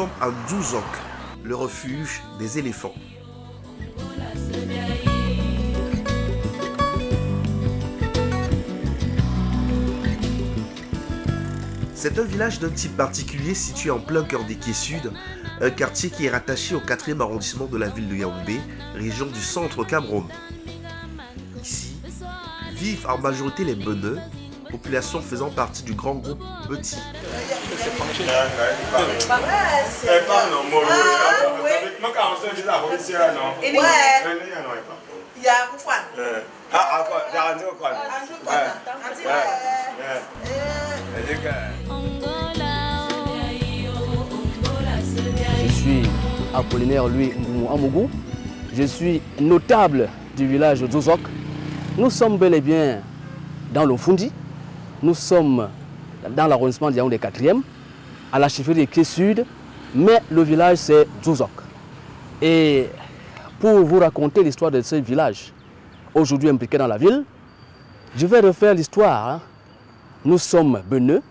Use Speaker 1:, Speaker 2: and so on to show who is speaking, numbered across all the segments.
Speaker 1: sommes à Djouzok, le refuge des éléphants. C'est un village d'un type particulier situé en plein cœur des Quais Sud, un quartier qui est rattaché au 4e arrondissement de la ville de Yaoundé, région du centre Cameroun. Ici, vivent en majorité les Beneux, population faisant partie du grand groupe Beti.
Speaker 2: Je suis Apollinaire Louis Amougou. Je suis notable du village de Djouzok. Nous sommes bel et bien dans le Fundi. Nous sommes dans l'arrondissement de Yaoundé 4e, à la chefferie des Quais Sud, mais le village c'est Djouzok. Et pour vous raconter l'histoire de ce village, aujourd'hui impliqué dans la ville, je vais refaire l'histoire. Nous sommes Beneux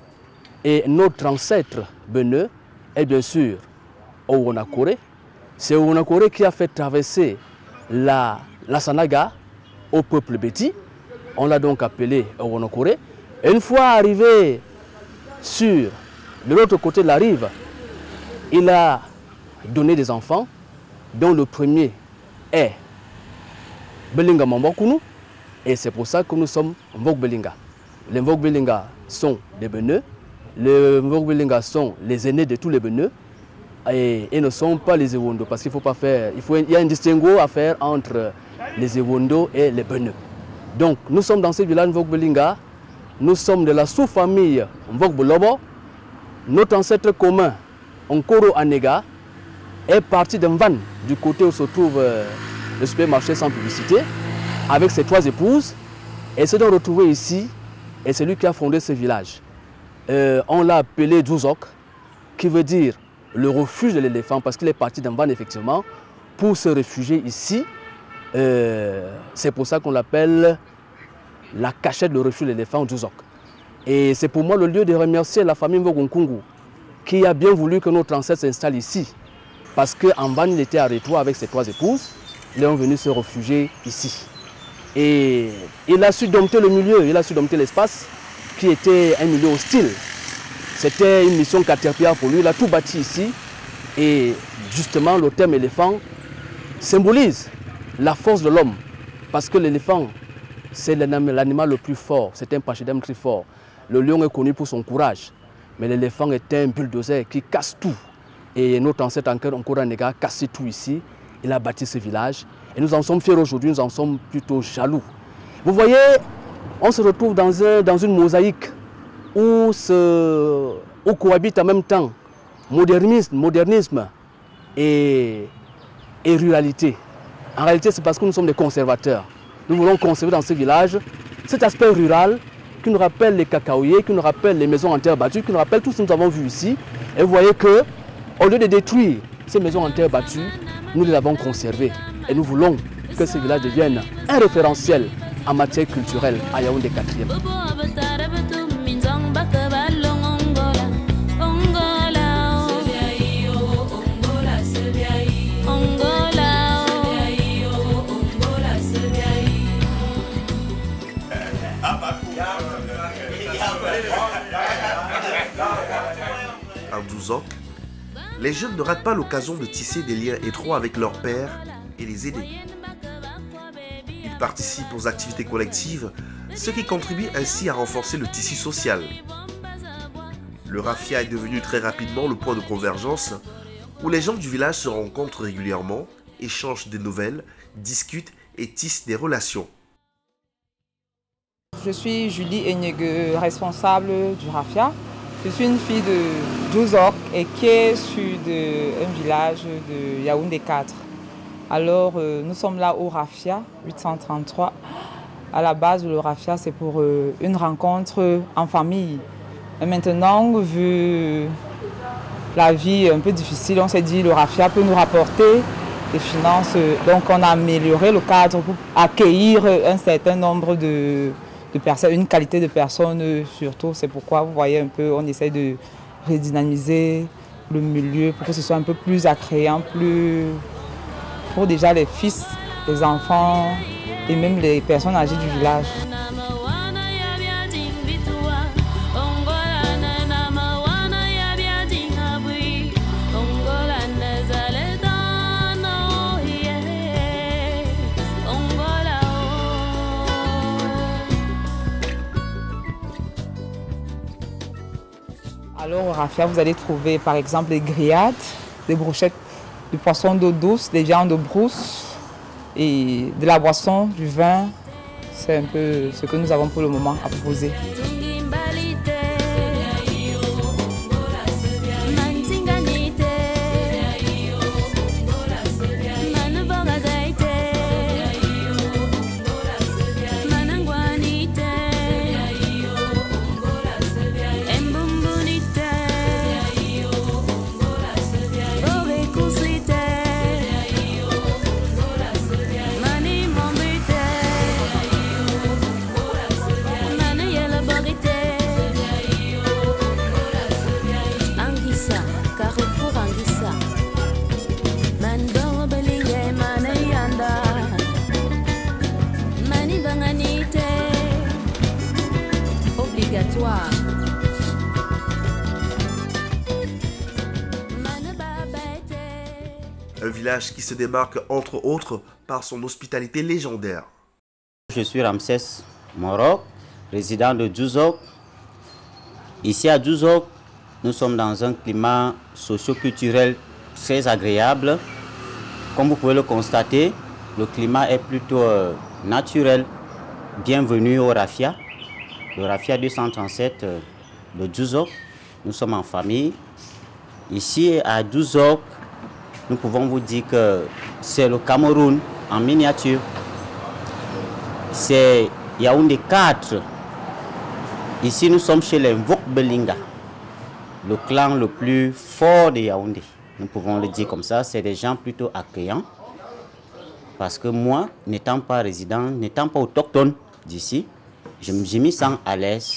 Speaker 2: et notre ancêtre Beneux est bien sûr Owonakore. C'est Owonakore qui a fait traverser la Sanaga au peuple Beti. On l'a donc appelé Owonakore. Et une fois arrivé sur l'autre côté de la rive, il a donné des enfants, dont le premier est Belinga Mambokunu. Et c'est pour ça que nous sommes Mbok Belinga. Les Mbok Belinga sont des Beneux. Les Mbok Belinga sont les aînés de tous les Beneux. Et ne sont pas les Ewondo, parce qu'il faut pas faire. Il y a un distinguo à faire entre les Ewondo et les Beneux. Donc nous sommes dans ce village Mbok Belinga. Nous sommes de la sous-famille Mbok Bolobo. Notre ancêtre commun, Nkoro Anega, est parti de Mvan, du côté où se trouve le supermarché sans publicité, avec ses 3 épouses. Et s'est donc retrouvé ici, et c'est lui qui a fondé ce village. On l'a appelé Djouzok, qui veut dire le refuge de l'éléphant, parce qu'il est parti d'Mvan effectivement, pour se réfugier ici. C'est pour ça qu'on l'appelle la cachette, le refuge de l'éléphant Djouzok. Et c'est pour moi le lieu de remercier la famille Mbogonkungu, qui a bien voulu que notre ancêtre s'installe ici. Parce qu'en Mvan, il était à Rétois avec ses 3 épouses. Ils sont venus se réfugier ici. Et il a su dompter le milieu, il a su dompter l'espace, qui était un milieu hostile. C'était une mission caterpillar pour lui, il a tout bâti ici. Et justement, le terme éléphant symbolise la force de l'homme. Parce que l'éléphant, c'est l'animal le plus fort, c'est un pachyderme très fort. Le lion est connu pour son courage, mais l'éléphant est un bulldozer qui casse tout. Et notre ancêtre Nkoro Anega a cassé tout ici, il a bâti ce village. Et nous en sommes fiers aujourd'hui, nous en sommes plutôt jaloux. Vous voyez, on se retrouve dans une mosaïque où cohabitent en même temps modernisme et ruralité. En réalité, c'est parce que nous sommes des conservateurs. Nous voulons conserver dans ce village cet aspect rural qui nous rappelle les cacaoyers, qui nous rappelle les maisons en terre battue, qui nous rappelle tout ce que nous avons vu ici. Et vous voyez qu'au lieu de détruire ces maisons en terre battue, nous les avons conservées. Et nous voulons que ce village devienne un référentiel en matière culturelle à Yaoundé 4e.
Speaker 1: À 12 ans, les jeunes ne ratent pas l'occasion de tisser des liens étroits avec leurs pères et les aider. Ils participent aux activités collectives, ce qui contribue ainsi à renforcer le tissu social. Le raffia est devenu très rapidement le point de convergence où les gens du village se rencontrent régulièrement, échangent des nouvelles, discutent et tissent des relations.
Speaker 3: Je suis Julie Enyege, responsable du raffia. Je suis une fille de Djouzok et qui est issue d'un village de Yaoundé 4. Alors nous sommes là au raffia 833. À la base, le raffia, c'est pour une rencontre en famille. Et maintenant, vu la vie un peu difficile, on s'est dit que le raffia peut nous rapporter des finances. Donc on a amélioré le cadre pour accueillir un certain nombre de personnes, une qualité de personnes surtout. C'est pourquoi vous voyez un peu, on essaie de redynamiser le milieu pour que ce soit un peu plus attrayant, pour déjà les fils, les enfants et même les personnes âgées du village. Alors au raffia, vous allez trouver par exemple des grillades, des brochettes de poisson d'eau douce, des viandes de brousse et de la boisson, du vin. C'est un peu ce que nous avons pour le moment à proposer.
Speaker 1: Un village qui se démarque entre autres par son hospitalité légendaire.
Speaker 4: Je suis Ramsès Morok, résident de Djouzok. Ici à Djouzok, nous sommes dans un climat socio-culturel très agréable. Comme vous pouvez le constater, le climat est plutôt naturel. Bienvenue au raffia, le raffia 237 de Djouzok. Nous sommes en famille. Ici à Djouzok, nous pouvons vous dire que c'est le Cameroun en miniature. C'est Yaoundé 4. Ici, nous sommes chez les Mvok Belinga, le clan le plus fort de Yaoundé. Nous pouvons le dire comme ça, c'est des gens plutôt accueillants. Parce que moi, n'étant pas résident, n'étant pas autochtone d'ici, je m'y sens à l'aise.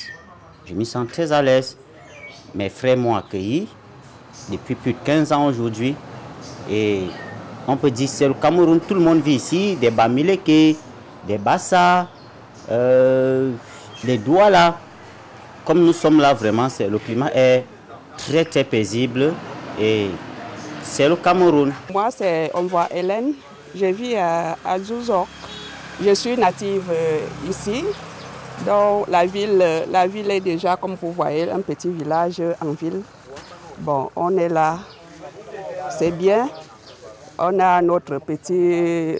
Speaker 4: Je m'y sens très à l'aise. Mes frères m'ont accueilli depuis plus de 15 ans aujourd'hui. Et on peut dire que c'est le Cameroun, tout le monde vit ici, des Bamileke, des Bassa, les Douala. Comme nous sommes là, vraiment, le climat est très très paisible et c'est le Cameroun.
Speaker 5: Moi, on voit Hélène, je vis à Djouzok. Je suis native ici, dans la ville est déjà, comme vous voyez, un petit village en ville. Bon, on est là. C'est bien. On a notre petit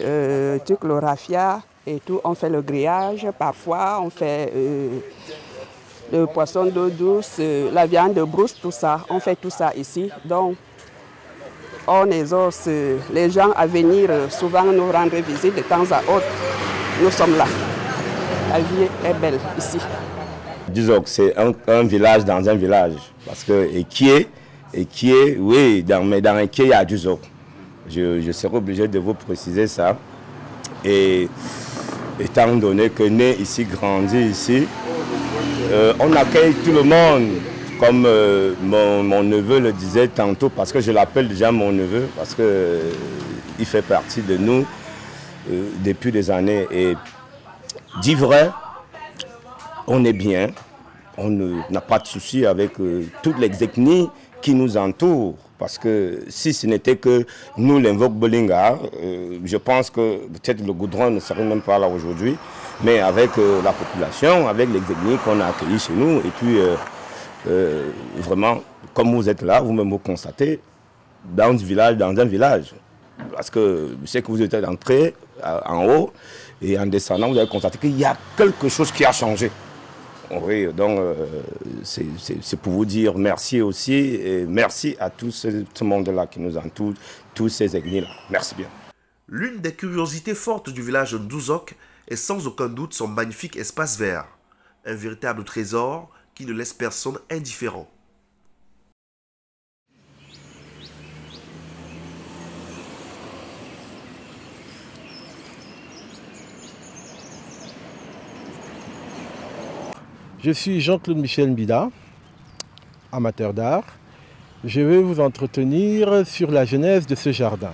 Speaker 5: truc, le raffia et tout. On fait le grillage. Parfois, on fait le poisson d'eau douce, la viande de brousse, tout ça. On fait tout ça ici. Donc, on exauce les gens à venir souvent nous rendre visite de temps à autre. Nous sommes là. La vie est belle ici.
Speaker 6: Djouzok, c'est un village dans un village. Parce que Ekié, oui, dans Ekié, il y a Djouzok. Je serai obligé de vous préciser ça. Et étant donné que né ici, grandi ici, on accueille tout le monde, comme mon neveu le disait tantôt, parce que je l'appelle déjà mon neveu, parce qu'il fait partie de nous depuis des années. Et dit vrai, on est bien, on n'a pas de souci avec toutes les ethnies qui nous entourent. Parce que si ce n'était que nous, les Mvok Belinga, je pense que peut-être le goudron ne serait même pas là aujourd'hui. Mais avec la population, avec les ethnies qu'on a accueillis chez nous, et puis vraiment, comme vous êtes là, vous-même vous constatez, dans un village. Parce que je sais que vous êtes entré en haut, et en descendant, vous avez constaté qu'il y a quelque chose qui a changé. Oui, donc c'est pour vous dire merci aussi, et merci à tout ce monde-là qui nous entoure, tous ces ethnies-là. Merci bien.
Speaker 1: L'une des curiosités fortes du village de Djouzok est sans aucun doute son magnifique espace vert. Un véritable trésor qui ne laisse personne indifférent.
Speaker 7: Je suis Jean-Claude Michel Mbida, amateur d'art. je vais vous entretenir sur la genèse de ce jardin.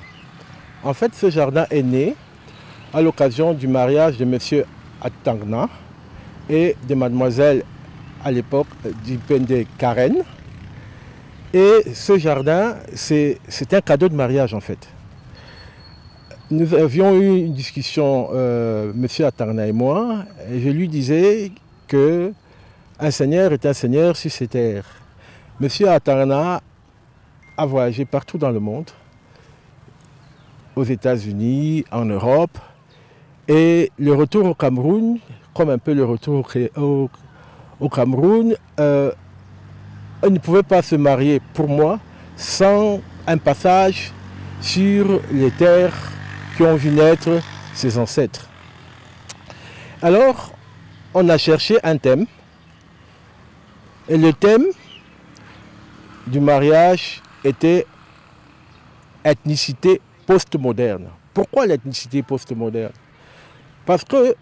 Speaker 7: En fait, ce jardin est né à l'occasion du mariage de M. Atangna et de mademoiselle à l'époque Dipende Karen. Et ce jardin, c'est un cadeau de mariage en fait. Nous avions eu une discussion, M. Atangna et moi, et je lui disais que un seigneur est un seigneur sur ces terres. M. Atangna a voyagé partout dans le monde, aux États-Unis, en Europe, et le retour au Cameroun, comme un peu le retour au Cameroun, on ne pouvait pas se marier pour moi sans un passage sur les terres qui ont vu naître ses ancêtres. Alors, on a cherché un thème, et le thème du mariage était ethnicité postmoderne. Pourquoi l'ethnicité postmoderne? Parce que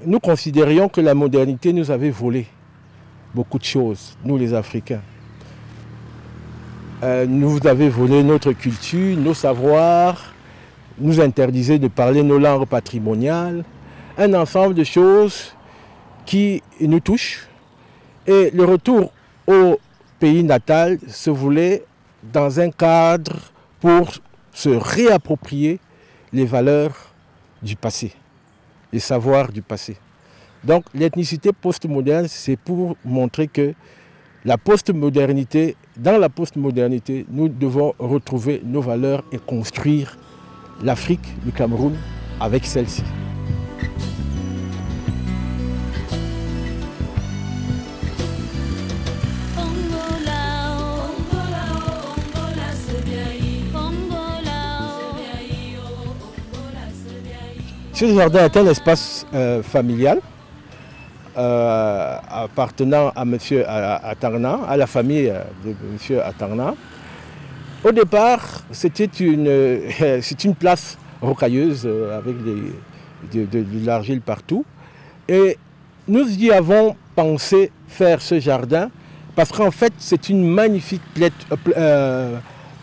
Speaker 7: nous considérions que la modernité nous avait volé beaucoup de choses, nous les Africains. Nous avait volé notre culture, nos savoirs, nous interdisait de parler nos langues patrimoniales, un ensemble de choses qui nous touchent. Et le retour au pays natal se voulait dans un cadre pour se réapproprier les valeurs du passé, les savoirs du passé. Donc l'ethnicité postmoderne, c'est pour montrer que la postmodernité, dans la postmodernité, nous devons retrouver nos valeurs et construire l'Afrique, le Cameroun, avec celle-ci. Ce jardin est un espace familial appartenant à M. Atangna, à la famille de M. Atangna. Au départ, c'était une place rocailleuse avec de l'argile partout. Et nous y avons pensé faire ce jardin parce qu'en fait, c'est une magnifique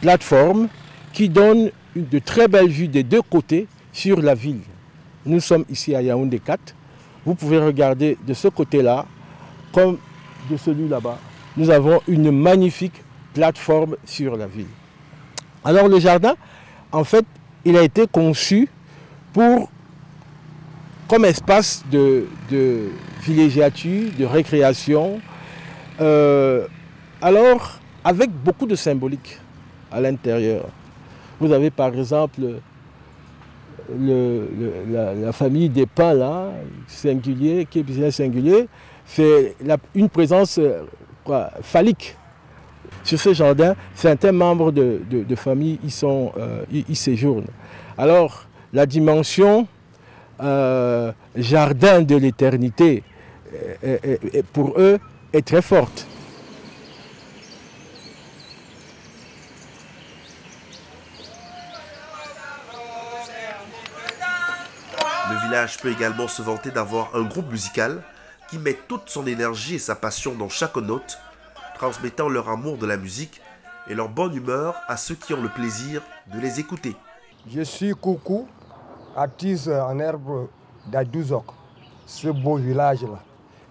Speaker 7: plateforme qui donne de très belles vues des deux côtés sur la ville. Nous sommes ici à Yaoundé 4. Vous pouvez regarder de ce côté-là, comme de celui là-bas. Nous avons une magnifique plateforme sur la ville. Alors le jardin, en fait, il a été conçu comme espace de villégiature, de récréation. Alors, avec beaucoup de symbolique à l'intérieur. Vous avez par exemple la famille des pins là, singulier, qui est bien singulier, c'est une présence phallique. Sur ce jardin, certains membres de famille y séjournent. Alors, la dimension jardin de l'éternité, pour eux, est très forte.
Speaker 1: Le village peut également se vanter d'avoir un groupe musical qui met toute son énergie et sa passion dans chaque note, transmettant leur amour de la musique et leur bonne humeur à ceux qui ont le plaisir de les écouter.
Speaker 8: Je suis Koukou, artiste en herbe d'Adouzok, ce beau village-là.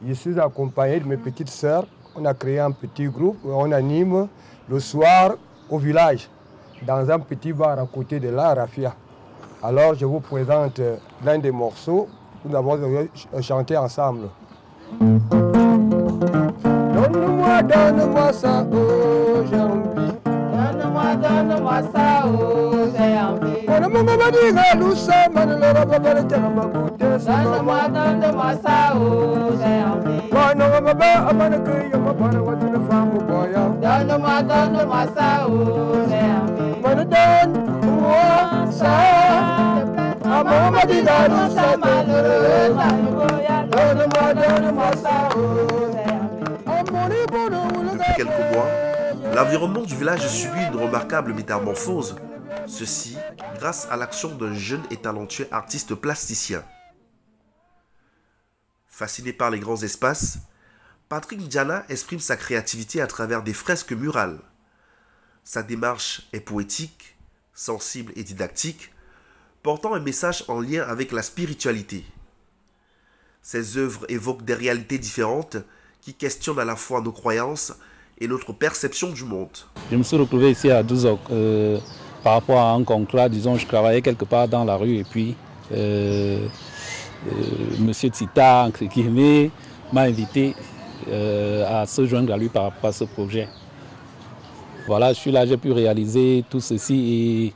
Speaker 8: Je suis accompagné de mes petites sœurs. On a créé un petit groupe, on anime le soir au village, dans un petit bar à côté de la Rafia. Alors je vous présente l'un des morceaux que nous avons chanté ensemble. Donne-moi ça, oh j'ai envie. Donne-moi ça, oh j'ai envie. Donne-moi ça, oh j'ai envie. Donne-moi ça, oh j'ai envie. Donne-moi ça.
Speaker 1: Depuis quelques mois, l'environnement du village subit une remarquable métamorphose. Ceci grâce à l'action d'un jeune et talentueux artiste plasticien. Fasciné par les grands espaces, Patrick Ndiana exprime sa créativité à travers des fresques murales. Sa démarche est poétique, sensible et didactique, portant un message en lien avec la spiritualité. Ses œuvres évoquent des réalités différentes qui questionnent à la fois nos croyances et notre perception du monde.
Speaker 9: Je me suis retrouvé ici à Douzok par rapport à un contrat. Disons, je travaillais quelque part dans la rue et puis Monsieur Tsita, qui m'a invité à se joindre à lui par rapport à ce projet. Voilà, je suis là, j'ai pu réaliser tout ceci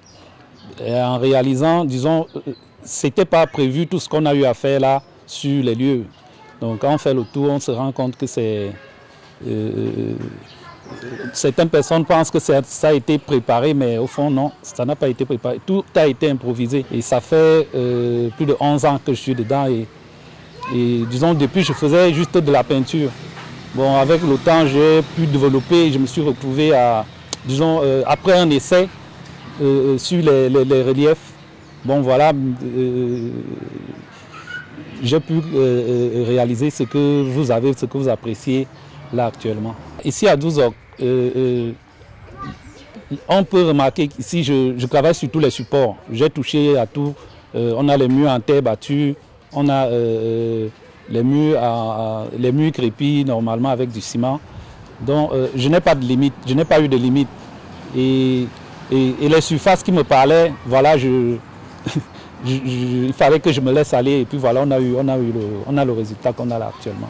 Speaker 9: et en réalisant, disons, c'était pas prévu tout ce qu'on a eu à faire là sur les lieux. Donc quand on fait le tour, on se rend compte que c'est... certaines personnes pensent que ça a été préparé, mais au fond non, ça n'a pas été préparé. Tout a été improvisé et ça fait plus de 11 ans que je suis dedans et disons depuis je faisais juste de la peinture. Bon, avec le temps j'ai pu développer et je me suis retrouvé à, disons, après un essai sur les reliefs, bon voilà, j'ai pu réaliser ce que vous avez, ce que vous appréciez là actuellement. Ici à Douzok, on peut remarquer qu'ici je travaille sur tous les supports. J'ai touché à tout. On a les murs en terre battue, on a les murs crépis normalement avec du ciment. Donc je n'ai pas de limite, je n'ai pas eu de limite. Et les surfaces qui me parlaient, voilà, il fallait que je me laisse aller et puis voilà, on a le résultat qu'on a là actuellement.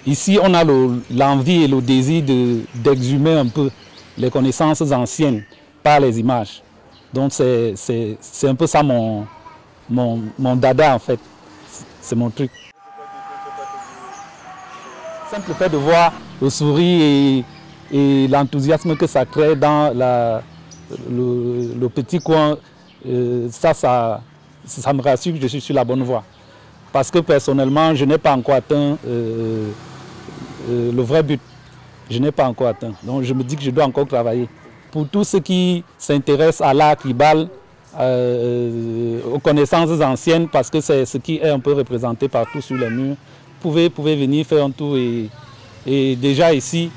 Speaker 9: Ici, on a l'envie et le désir d'exhumer un peu les connaissances anciennes par les images. Donc c'est un peu ça mon dada en fait, c'est mon truc. Simple fait de voir le sourire et l'enthousiasme que ça crée dans le petit coin, ça me rassure que je suis sur la bonne voie. Parce que personnellement, je n'ai pas encore atteint le vrai but. Je n'ai pas encore atteint. Donc je me dis que je dois encore travailler. Pour tous ceux qui s'intéressent à l'art tribal, aux connaissances anciennes, parce que c'est ce qui est un peu représenté partout sur les murs, vous pouvez venir faire un tour et déjà ici,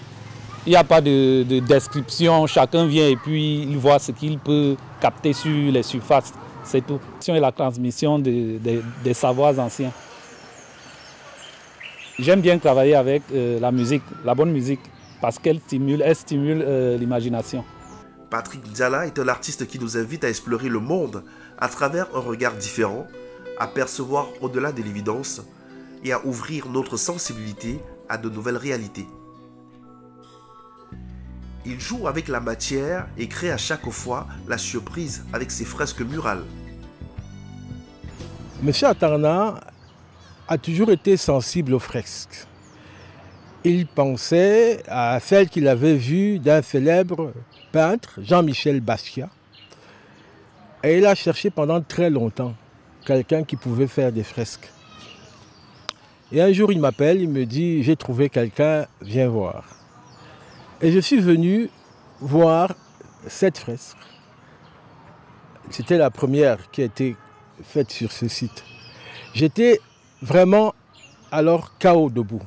Speaker 9: il n'y a pas de description. Chacun vient et puis il voit ce qu'il peut capter sur les surfaces. C'est tout. Et la transmission des savoirs anciens. J'aime bien travailler avec la musique, la bonne musique, parce qu'elle stimule l'imagination.
Speaker 1: Patrick Diala est un artiste qui nous invite à explorer le monde à travers un regard différent, à percevoir au-delà de l'évidence et à ouvrir notre sensibilité à de nouvelles réalités. Il joue avec la matière et crée à chaque fois la surprise avec ses fresques murales.
Speaker 7: Monsieur Atangna a toujours été sensible aux fresques. Il pensait à celle qu'il avait vue d'un célèbre peintre, Jean-Michel Basquiat. Et il a cherché pendant très longtemps quelqu'un qui pouvait faire des fresques. Et un jour, il m'appelle, il me dit « J'ai trouvé quelqu'un, viens voir ». Et je suis venu voir cette fresque. C'était la première qui a été faite sur ce site. J'étais vraiment alors KO debout.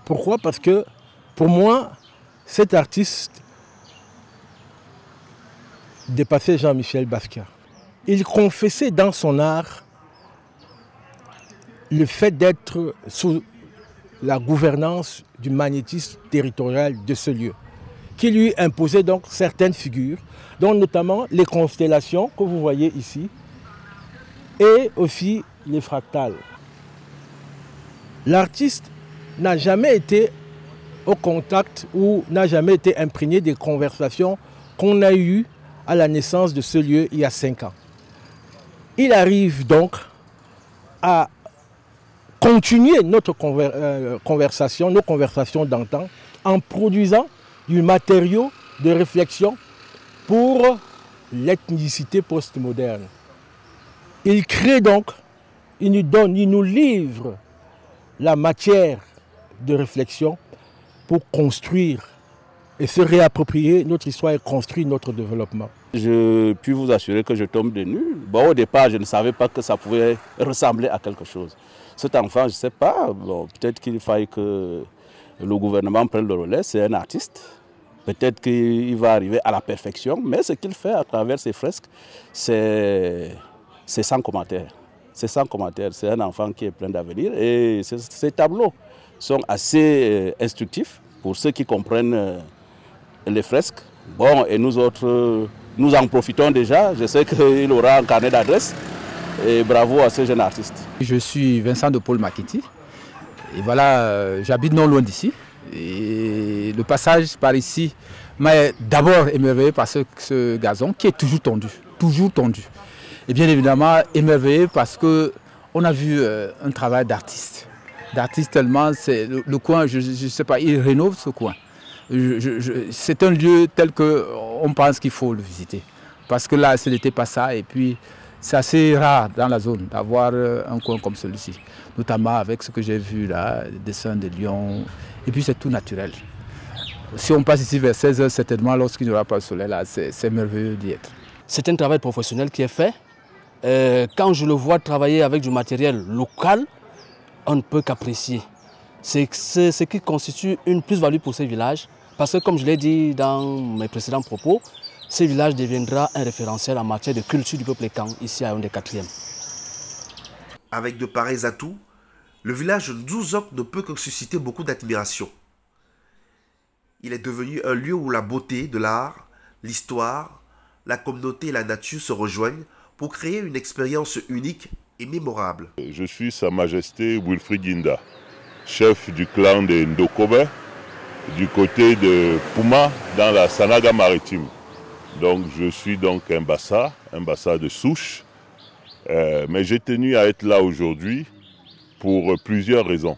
Speaker 7: Pourquoi? Parce que pour moi, cet artiste dépassait Jean-Michel Basquiat. Il confessait dans son art le fait d'être sous la gouvernance du magnétisme territorial de ce lieu, qui lui imposait donc certaines figures, dont notamment les constellations que vous voyez ici, et aussi les fractales. L'artiste n'a jamais été au contact ou n'a jamais été imprégné des conversations qu'on a eues à la naissance de ce lieu il y a 5 ans. Il arrive donc à continuer notre conversation, nos conversations d'antan, en produisant du matériau de réflexion pour l'ethnicité postmoderne. Il crée donc, il nous livre la matière de réflexion pour construire et se réapproprier notre histoire et construire notre développement.
Speaker 10: Je puis vous assurer que je tombe de nu. Bon, au départ, je ne savais pas que ça pouvait ressembler à quelque chose. Cet enfant, je ne sais pas, bon, peut-être qu'il faille que le gouvernement prenne le relais, c'est un artiste. Peut-être qu'il va arriver à la perfection, mais ce qu'il fait à travers ses fresques, c'est sans commentaire. C'est sans commentaire, c'est un enfant qui est plein d'avenir et ces tableaux sont assez instructifs pour ceux qui comprennent les fresques. Bon, et nous autres, nous en profitons déjà. Je sais qu'il aura un carnet d'adresses et bravo à ce jeune artiste.
Speaker 9: Je suis Vincent de Paul Makiti et voilà, j'habite non loin d'ici. Et le passage par ici m'a d'abord émerveillé par ce gazon qui est toujours tendu, toujours tendu. Et bien évidemment émerveillé parce qu'on a vu un travail d'artiste. D'artiste tellement, c'est le coin, je ne sais pas, il rénove ce coin. C'est un lieu tel qu'on pense qu'il faut le visiter. Parce que là, ce n'était pas ça. Et puis, c'est assez rare dans la zone d'avoir un coin comme celui-ci. Notamment avec ce que j'ai vu là, les dessins de lions. Et puis, c'est tout naturel. Si on passe ici vers 16h, certainement, lorsqu'il n'y aura pas le soleil, là, c'est merveilleux d'y être.
Speaker 2: C'est un travail professionnel qui est fait. Quand je le vois travailler avec du matériel local, on ne peut qu'apprécier. C'est ce qui constitue une plus-value pour ces villages. Parce que, comme je l'ai dit dans mes précédents propos, ce village deviendra un référentiel en matière de culture du peuple Kang, ici à Yaoundé 4e.
Speaker 1: Avec de pareils atouts, le village de Dzouzok ne peut que susciter beaucoup d'admiration. Il est devenu un lieu où la beauté de l'art, l'histoire, la communauté et la nature se rejoignent pour créer une expérience unique et mémorable.
Speaker 11: Je suis Sa Majesté Wilfried Ginda, chef du clan de Ndokobe, du côté de Puma, dans la Sanaga maritime. Donc je suis donc un bassa de souche, mais j'ai tenu à être là aujourd'hui pour plusieurs raisons.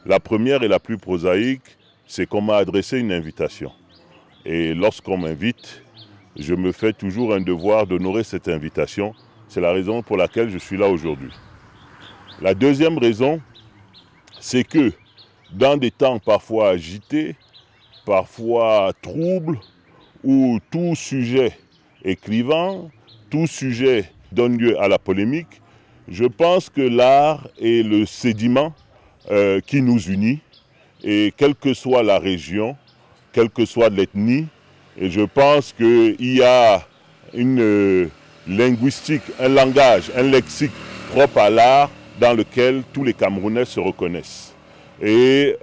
Speaker 11: La première et la plus prosaïque, c'est qu'on m'a adressé une invitation. Et lorsqu'on m'invite, je me fais toujours un devoir d'honorer cette invitation. C'est la raison pour laquelle je suis là aujourd'hui. La deuxième raison, c'est que dans des temps parfois agités, parfois troubles, où tout sujet est clivant, tout sujet donne lieu à la polémique, je pense que l'art est le sédiment qui nous unit, et quelle que soit la région, quelle que soit l'ethnie, et je pense qu'il y a une linguistique, un langage, un lexique propre à l'art dans lequel tous les Camerounais se reconnaissent. Et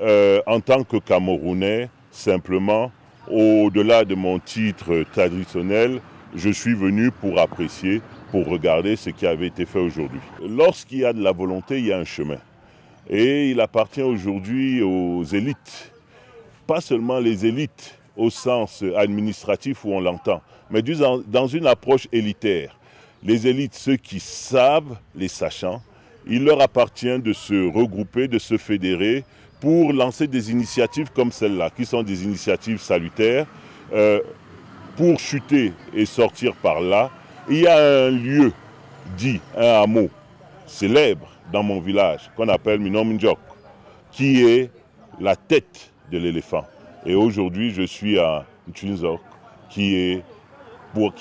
Speaker 11: en tant que Camerounais, simplement, au-delà de mon titre traditionnel, je suis venu pour apprécier, pour regarder ce qui avait été fait aujourd'hui. Lorsqu'il y a de la volonté, il y a un chemin. Et il appartient aujourd'hui aux élites, pas seulement les élites au sens administratif où on l'entend, mais dans une approche élitaire. Les élites, ceux qui savent, les sachants, il leur appartient de se regrouper, de se fédérer pour lancer des initiatives comme celle-là, qui sont des initiatives salutaires, pour chuter et sortir par là. Il y a un lieu dit, un hameau célèbre dans mon village, qu'on appelle Minomindjok, qui est la tête de l'éléphant. Et aujourd'hui, je suis à Dzouzok, qui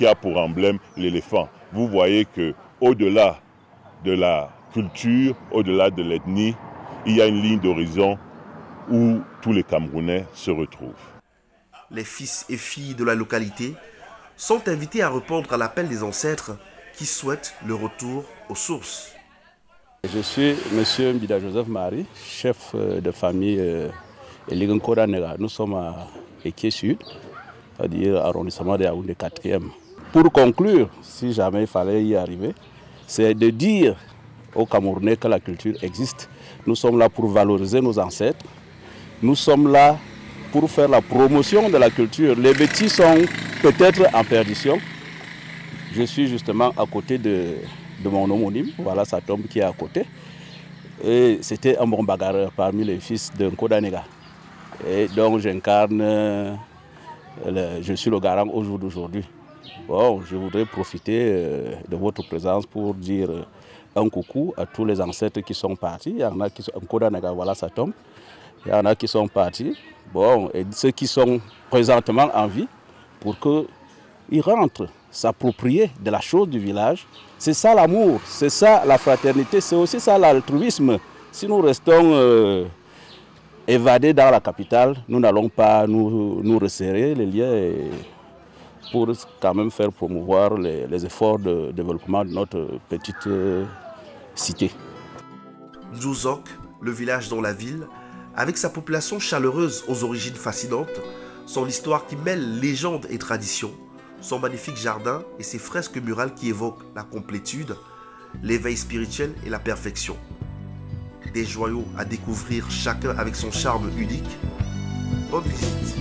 Speaker 11: a pour emblème l'éléphant. Vous voyez qu'au-delà de la culture, au-delà de l'ethnie, il y a une ligne d'horizon où tous les Camerounais se retrouvent.
Speaker 1: Les fils et filles de la localité sont invités à répondre à l'appel des ancêtres qui souhaitent le retour aux sources.
Speaker 10: Je suis M. Mbida Joseph Marie, chef de famille Eligenkora Nega. Nous sommes à Eké Sud, c'est-à-dire arrondissement de Yaoundé 4e. Pour conclure, si jamais il fallait y arriver, c'est de dire aux Camerounais que la culture existe. Nous sommes là pour valoriser nos ancêtres. Nous sommes là pour faire la promotion de la culture. Les bêtis sont peut-être en perdition. Je suis justement à côté de mon homonyme. Voilà sa tombe qui est à côté. Et c'était un bon bagarreur parmi les fils de Nkoda Nega. Et donc j'incarne, je suis le garant au jour d'aujourd'hui. Bon, je voudrais profiter de votre présence pour dire un coucou à tous les ancêtres qui sont partis. Il y en a qui sont Nkoda Nega, voilà sa tombe. Il y en a qui sont partis. Bon, et ceux qui sont présentement en vie, pour qu'ils rentrent, s'approprier de la chose du village. C'est ça l'amour, c'est ça la fraternité, c'est aussi ça l'altruisme. Si nous restons évadés dans la capitale, nous n'allons pas nous resserrer les liens pour quand même faire promouvoir les efforts de développement de notre petite cité.
Speaker 1: Djouzok, le village dans la ville, avec sa population chaleureuse aux origines fascinantes, son histoire qui mêle légende et tradition, son magnifique jardin et ses fresques murales qui évoquent la complétude, l'éveil spirituel et la perfection. Des joyaux à découvrir chacun avec son charme unique. Bonne visite.